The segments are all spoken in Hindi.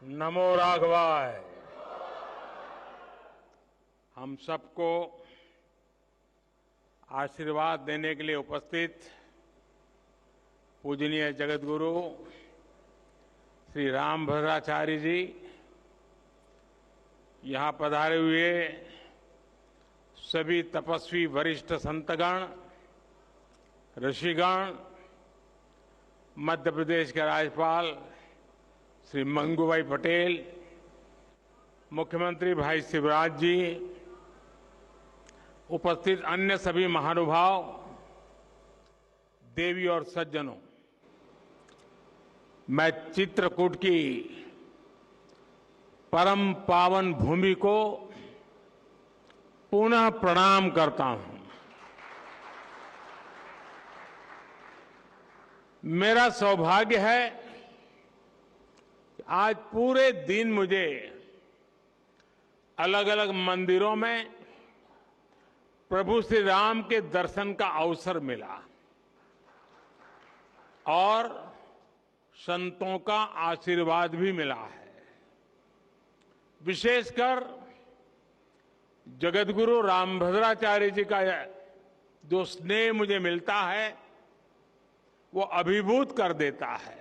नमो राघवाय। हम सबको आशीर्वाद देने के लिए उपस्थित पूजनीय जगतगुरु श्री रामभद्राचार्य जी, यहाँ पधारे हुए सभी तपस्वी वरिष्ठ संतगण, ऋषिगण, मध्य प्रदेश के राज्यपाल श्री मंगूभाई पटेल, मुख्यमंत्री भाई शिवराज जी, उपस्थित अन्य सभी महानुभाव, देवी और सज्जनों, मैं चित्रकूट की परम पावन भूमि को पुनः प्रणाम करता हूं। मेरा सौभाग्य है कि आज पूरे दिन मुझे अलग अलग मंदिरों में प्रभु श्री राम के दर्शन का अवसर मिला और संतों का आशीर्वाद भी मिला है। विशेषकर जगतगुरु रामभद्राचार्य जी का जो स्नेह मुझे मिलता है वो अभिभूत कर देता है।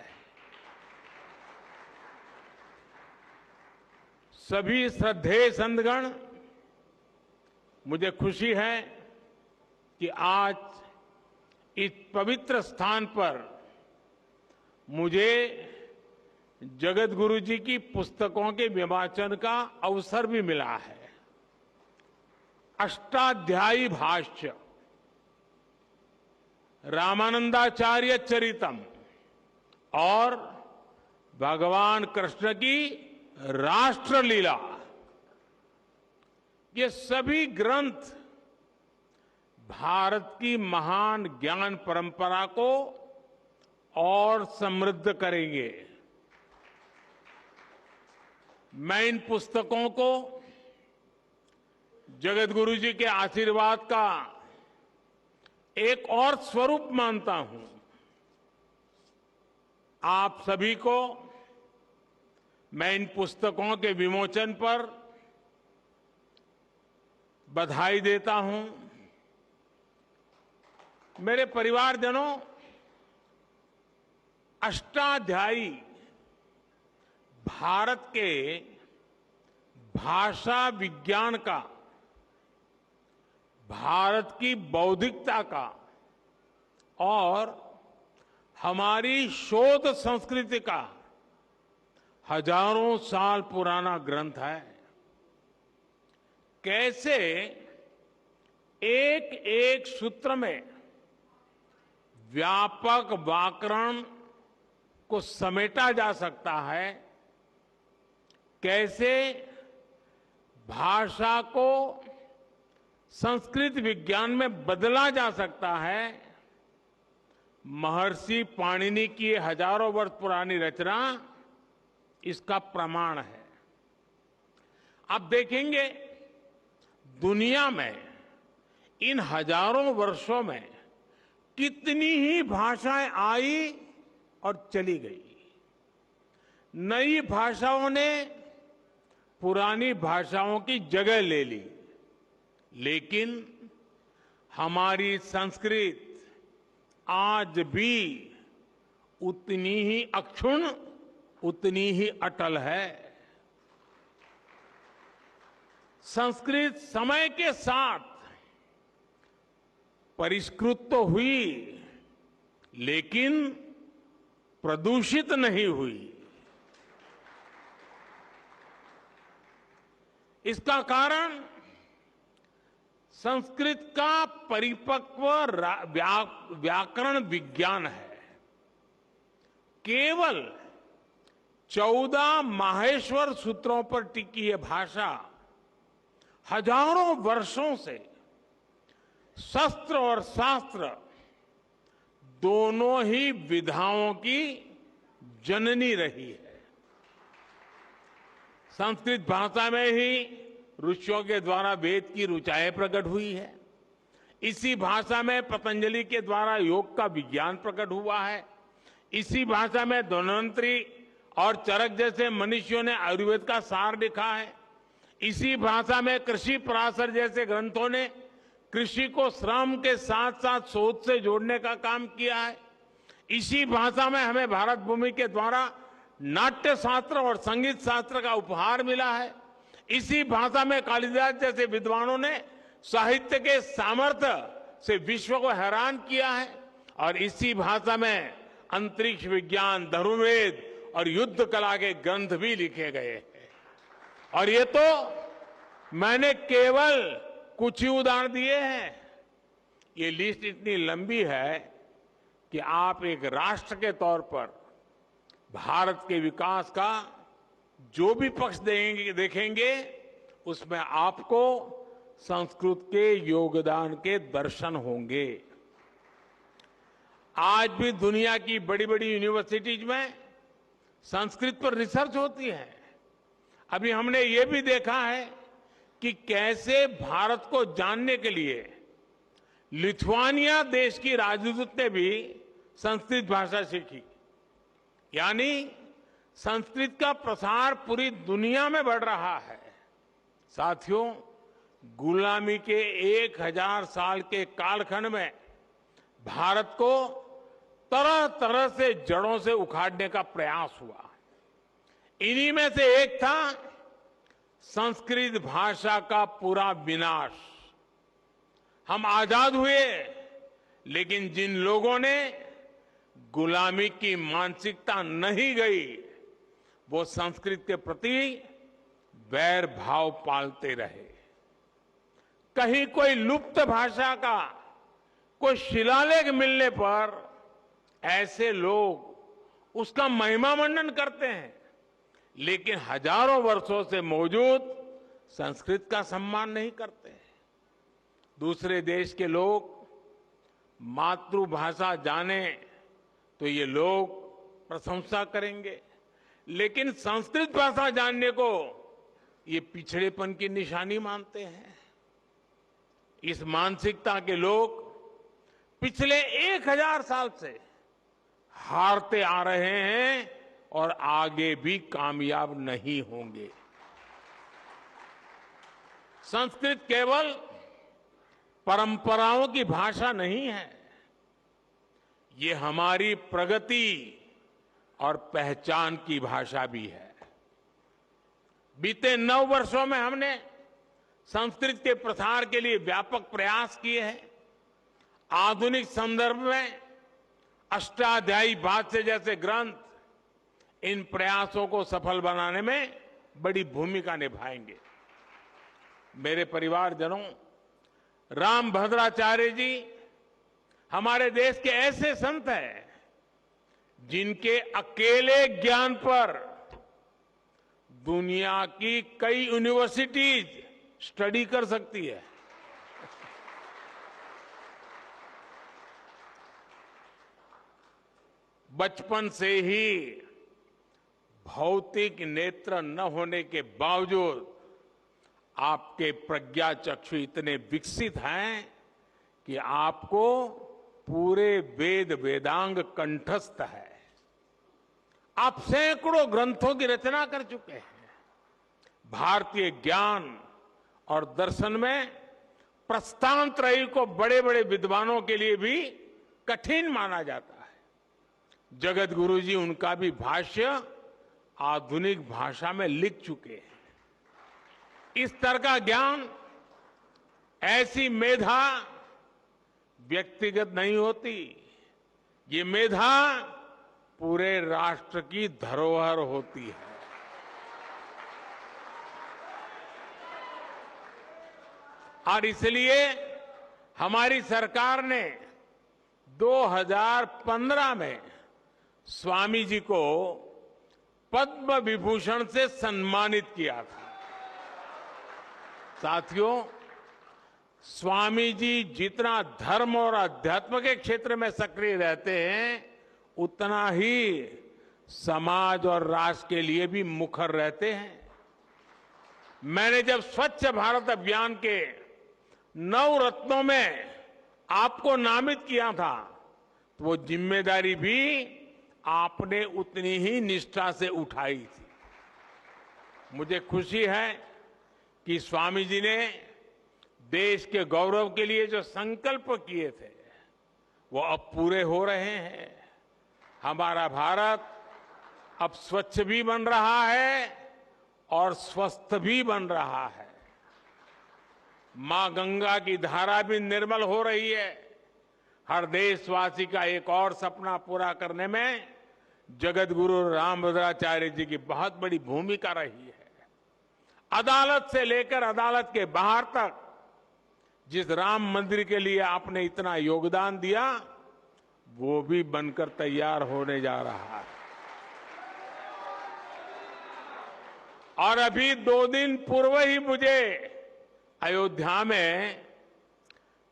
सभी श्रद्धेय संतगण, मुझे खुशी है कि आज इस पवित्र स्थान पर मुझे जगतगुरु जी की पुस्तकों के विवाचन का अवसर भी मिला है। अष्टाध्यायी भाष्य, रामानंदाचार्य चरितम और भगवान कृष्ण की राष्ट्रलीला, ये सभी ग्रंथ भारत की महान ज्ञान परंपरा को और समृद्ध करेंगे। मैं इन पुस्तकों को जगतगुरु जी के आशीर्वाद का एक और स्वरूप मानता हूं। आप सभी को मैं इन पुस्तकों के विमोचन पर बधाई देता हूं। मेरे परिवारजनों, अष्टाध्यायी भारत के भाषा विज्ञान का, भारत की बौद्धिकता का और हमारी शोध संस्कृति का हजारों साल पुराना ग्रंथ है। कैसे एक एक सूत्र में व्यापक व्याकरण को समेटा जा सकता है, कैसे भाषा को संस्कृत विज्ञान में बदला जा सकता है, महर्षि पाणिनि की हजारों वर्ष पुरानी रचना इसका प्रमाण है। आप देखेंगे दुनिया में इन हजारों वर्षों में कितनी ही भाषाएं आई और चली गई। नई भाषाओं ने पुरानी भाषाओं की जगह ले ली, लेकिन हमारी संस्कृत आज भी उतनी ही अक्षुण्ण, उतनी ही अटल है। संस्कृत समय के साथ परिष्कृत तो हुई, लेकिन प्रदूषित नहीं हुई। इसका कारण संस्कृत का परिपक्व व्याकरण विज्ञान है। केवल 14 माहेश्वर सूत्रों पर टिकी यह भाषा हजारों वर्षों से शस्त्र और शास्त्र दोनों ही विधाओं की जननी रही है। संस्कृत भाषा में ही ऋषियों के द्वारा वेद की ऋचाएं प्रकट हुई है। इसी भाषा में पतंजलि के द्वारा योग का विज्ञान प्रकट हुआ है। इसी भाषा में धन्वंतरी और चरक जैसे मनीषियों ने आयुर्वेद का सार लिखा है। इसी भाषा में कृषि पराशर जैसे ग्रंथों ने कृषि को श्रम के साथ साथ शोध से जोड़ने का काम किया है। इसी भाषा में हमें भारत भूमि के द्वारा नाट्य शास्त्र और संगीत शास्त्र का उपहार मिला है। इसी भाषा में कालिदास जैसे विद्वानों ने साहित्य के सामर्थ्य से विश्व को हैरान किया है। और इसी भाषा में अंतरिक्ष विज्ञान, धनुर्वेद और युद्ध कला के ग्रंथ भी लिखे गए हैं। और ये तो मैंने केवल कुछ ही उदाहरण दिए हैं। ये लिस्ट इतनी लंबी है कि आप एक राष्ट्र के तौर पर भारत के विकास का जो भी पक्ष देखेंगे उसमें आपको संस्कृत के योगदान के दर्शन होंगे। आज भी दुनिया की बड़ी बड़ी यूनिवर्सिटीज में संस्कृत पर रिसर्च होती है। अभी हमने ये भी देखा है कि कैसे भारत को जानने के लिए लिथुआनिया देश की राजदूत ने भी संस्कृत भाषा सीखी। यानी संस्कृत का प्रसार पूरी दुनिया में बढ़ रहा है। साथियों, गुलामी के 1000 साल के कालखंड में भारत को तरह तरह से जड़ों से उखाड़ने का प्रयास हुआ। इन्हीं में से एक था संस्कृत भाषा का पूरा विनाश। हम आजाद हुए, लेकिन जिन लोगों ने गुलामी की मानसिकता नहीं गई, वो संस्कृत के प्रति वैर भाव पालते रहे। कहीं कोई लुप्त भाषा का कोई शिलालेख मिलने पर ऐसे लोग उसका महिमा मंडन करते हैं, लेकिन हजारों वर्षों से मौजूद संस्कृत का सम्मान नहीं करते। दूसरे देश के लोग मातृभाषा जाने तो ये लोग प्रशंसा करेंगे, लेकिन संस्कृत भाषा जानने को ये पिछड़ेपन की निशानी मानते हैं। इस मानसिकता के लोग पिछले 1000 साल से हारते आ रहे हैं और आगे भी कामयाब नहीं होंगे। संस्कृत केवल परंपराओं की भाषा नहीं है, ये हमारी प्रगति और पहचान की भाषा भी है। बीते 9 वर्षों में हमने संस्कृत के प्रसार के लिए व्यापक प्रयास किए हैं। आधुनिक संदर्भ में अष्टाध्यायी भाष्य जैसे ग्रंथ इन प्रयासों को सफल बनाने में बड़ी भूमिका निभाएंगे। मेरे परिवारजनों, रामभद्राचार्य जी हमारे देश के ऐसे संत हैं जिनके अकेले ज्ञान पर दुनिया की कई यूनिवर्सिटीज स्टडी कर सकती है। बचपन से ही भौतिक नेत्र न होने के बावजूद आपके प्रज्ञा चक्षु इतने विकसित हैं कि आपको पूरे वेद वेदांग कंठस्थ है। आप सैकड़ों ग्रंथों की रचना कर चुके हैं। भारतीय ज्ञान और दर्शन में प्रस्थानत्रयी को बड़े बड़े विद्वानों के लिए भी कठिन माना जाता है। जगत गुरु जी उनका भी भाष्य आधुनिक भाषा में लिख चुके हैं। इस तरह का ज्ञान, ऐसी मेधा व्यक्तिगत नहीं होती, ये मेधा पूरे राष्ट्र की धरोहर होती है। और इसलिए हमारी सरकार ने 2015 में स्वामी जी को पद्म विभूषण से सम्मानित किया था। साथियों, स्वामी जी जितना धर्म और अध्यात्म के क्षेत्र में सक्रिय रहते हैं, उतना ही समाज और राष्ट्र के लिए भी मुखर रहते हैं। मैंने जब स्वच्छ भारत अभियान के 9 रत्नों में आपको नामित किया था, तो वो जिम्मेदारी भी आपने उतनी ही निष्ठा से उठाई थी। मुझे खुशी है कि स्वामी जी ने देश के गौरव के लिए जो संकल्प किए थे वो अब पूरे हो रहे हैं। हमारा भारत अब स्वच्छ भी बन रहा है और स्वस्थ भी बन रहा है। मां गंगा की धारा भी निर्मल हो रही है। हर देशवासी का एक और सपना पूरा करने में जगत गुरु रामभद्राचार्य जी की बहुत बड़ी भूमिका रही है। अदालत से लेकर अदालत के बाहर तक जिस राम मंदिर के लिए आपने इतना योगदान दिया वो भी बनकर तैयार होने जा रहा है। और अभी 2 दिन पूर्व ही मुझे अयोध्या में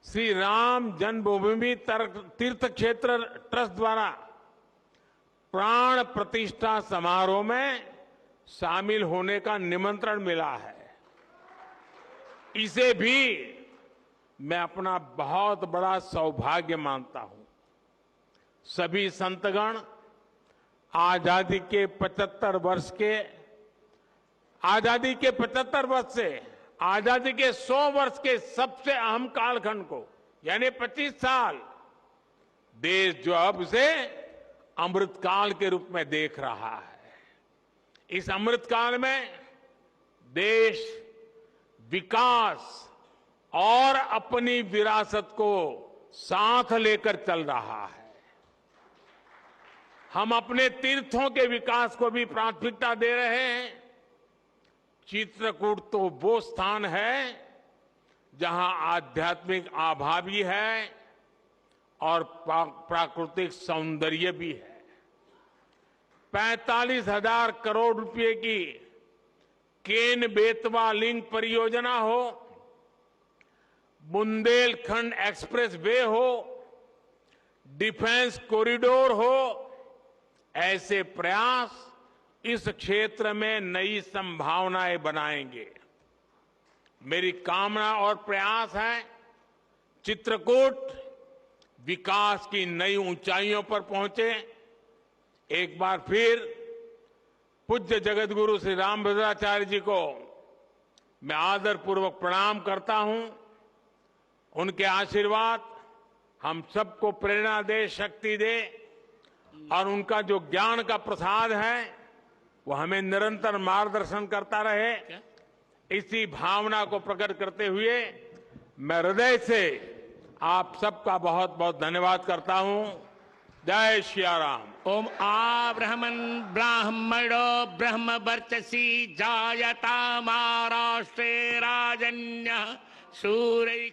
श्री राम जन्मभूमि तीर्थ क्षेत्र ट्रस्ट द्वारा प्राण प्रतिष्ठा समारोह में शामिल होने का निमंत्रण मिला है। इसे भी मैं अपना बहुत बड़ा सौभाग्य मानता हूं। सभी संतगण आजादी के 75 वर्ष से आजादी के 100 वर्ष के सबसे अहम कालखंड को यानी 25 साल देश जो अब से अमृतकाल के रूप में देख रहा है। इस अमृतकाल में देश विकास और अपनी विरासत को साथ लेकर चल रहा है। हम अपने तीर्थों के विकास को भी प्राथमिकता दे रहे हैं। चित्रकूट तो वो स्थान है जहां आध्यात्मिक आभा भी है और प्राकृतिक सौंदर्य भी है। 45,000 करोड़ रुपए की केन बेतवा लिंक परियोजना हो, बुंदेलखंड एक्सप्रेस वे हो, डिफेंस कॉरिडोर हो, ऐसे प्रयास इस क्षेत्र में नई संभावनाएं बनाएंगे। मेरी कामना और प्रयास है चित्रकूट विकास की नई ऊंचाइयों पर पहुंचे। एक बार फिर पूज्य जगतगुरु श्री रामभद्राचार्य जी को मैं आदरपूर्वक प्रणाम करता हूं। उनके आशीर्वाद हम सबको प्रेरणा दे, शक्ति दे और उनका जो ज्ञान का प्रसाद है वो हमें निरंतर मार्गदर्शन करता रहे। इसी भावना को प्रकट करते हुए मैं हृदय से आप सबका बहुत बहुत धन्यवाद करता हूं। जय श्री राम। ओम आब्रह्मन् ब्राह्मणो ब्रह्म वर्चसी जायता महाराष्ट्रे राजन्य सूरैः